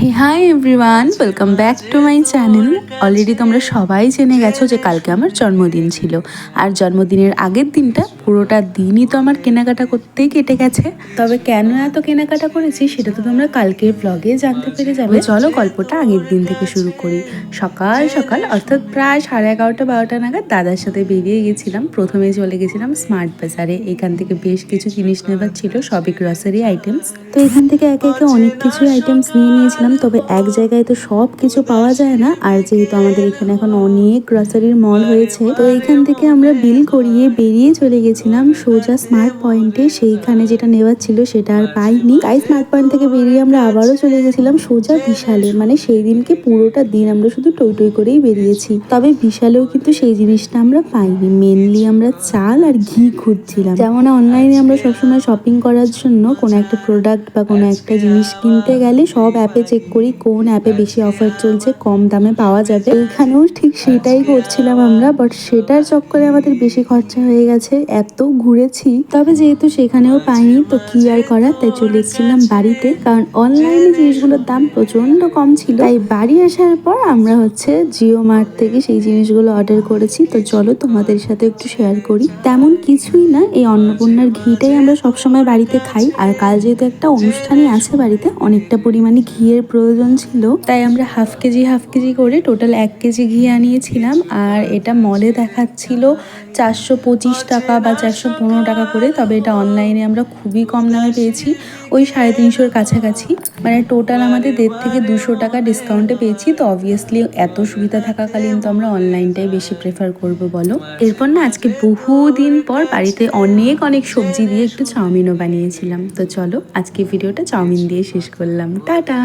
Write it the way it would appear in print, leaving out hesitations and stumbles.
Hey hi everyone, welcome back to my channel. Already তোমরা সবাই জেনে গেছো যে কালকে আমার জন্মদিন ছিল। আর জন্মদিনের আগের দিনটা পুরোটা দিনই তো আমার কেনাকাটা করতেই কেটে গেছে। তবে কেন এত কেনাকাটা করেছি সেটা তো তোমরা কালকের ব্লগে জানতে পেরে যাবে। চলো গল্পটা আগের দিন থেকে শুরু করি। সকাল সকাল অর্থাৎ প্রায় 11:30-12টা নাগাদ দাদার সাথে বেরিয়ে গেছিলাম। প্রথমে চলে গেছিলাম স্মার্ট বাজারে। এখান থেকে বেশ কিছু জিনিস নেবার ছিল, সবই গ্রসারি আইটেমস। তো এখান থেকে একে একে অনেক কিছু আইটেমস নিয়ে নিয়েছিলাম। তবে এক জায়গায় তো সব কিছু পাওয়া যায় না, আর যেহেতু আমাদের এখানে এখন অনেক গ্রসারির মল হয়েছে, তো এখান থেকে আমরা বিল করিয়ে বেরিয়ে চলে গেছিলাম সোজা স্মার্ট পয়েন্টে। সেইখানে যেটা নেওয়ার ছিল সেটা আর পাইনি, তাই স্মার্ট পয়েন্ট থেকে বেরিয়ে আমরা আবারও চলে গেছিলাম সোজা বিশালে। মানে সেই দিনকে পুরোটা দিন আমরা শুধু টই টই করেই বেরিয়েছি। তবে বিশালেও কিন্তু সেই জিনিসটা আমরা পাইনি। মেনলি আমরা চাল আর ঘি খুঁজছিলাম। যেমন অনলাইনে আমরা সবসময় শপিং করার জন্য কোনো একটা প্রোডাক্ট বা কোনো একটা জিনিস কিনতে গেলে সব অ্যাপে চেক করি কোন অ্যাপে বেশি অফার চলছে, কম দামে পাওয়া যাবে। এখানেও ঠিক সেটাই করছিলাম আমরা, বাট সেটার চক্করে আমাদের বেশি খরচা হয়ে গেছে। এত ঘুরেছি, তবে যেহেতু সেখানেও পাইনি তো কি আর করার, তাই চলে এসেছিলাম বাড়িতে। কারণ অনলাইনে জিনিসগুলোর দাম প্রচন্ড কম ছিল। তাই বাড়ি আসার পর আমরা জিও মার্ট থেকে সেই জিনিসগুলো অর্ডার করেছি। তো চলো তোমাদের সাথে একটু শেয়ার করি। তেমন কিছুই না, এই অন্নপূর্ণার ঘিটাই আমরা সবসময় বাড়িতে খাই। আর কাল যেহেতু একটা অনুষ্ঠানই আছে বাড়িতে, অনেকটা পরিমাণে ঘিয়ের প্রয়োজন ছিল, তাই আমরা হাফ কেজি করে টোটাল 1 কেজি ঘি আনিয়েছিলাম। আর এটা মলে দেখাচ্ছিল 425 টাকা বা 415 টাকা করে, তবে এটা অনলাইনে আমরা খুবই কম দামে পেয়েছি, ওই 350-র কাছাকাছি। মানে টোটাল আমাদের 150 থেকে 200 টাকা ডিসকাউন্টে পেয়েছি। তো অবভিয়াসলি এত সুবিধা থাকাকালীন তো আমরা অনলাইনটাই বেশি প্রেফার করব বলো। এরপর না আজকে বহুদিন পর বাড়িতে অনেক সবজি দিয়ে একটু চাউমিনও বানিয়েছিলাম। তো চলো আজকে ভিডিওটা চাউমিন দিয়ে শেষ করলাম। টাটা।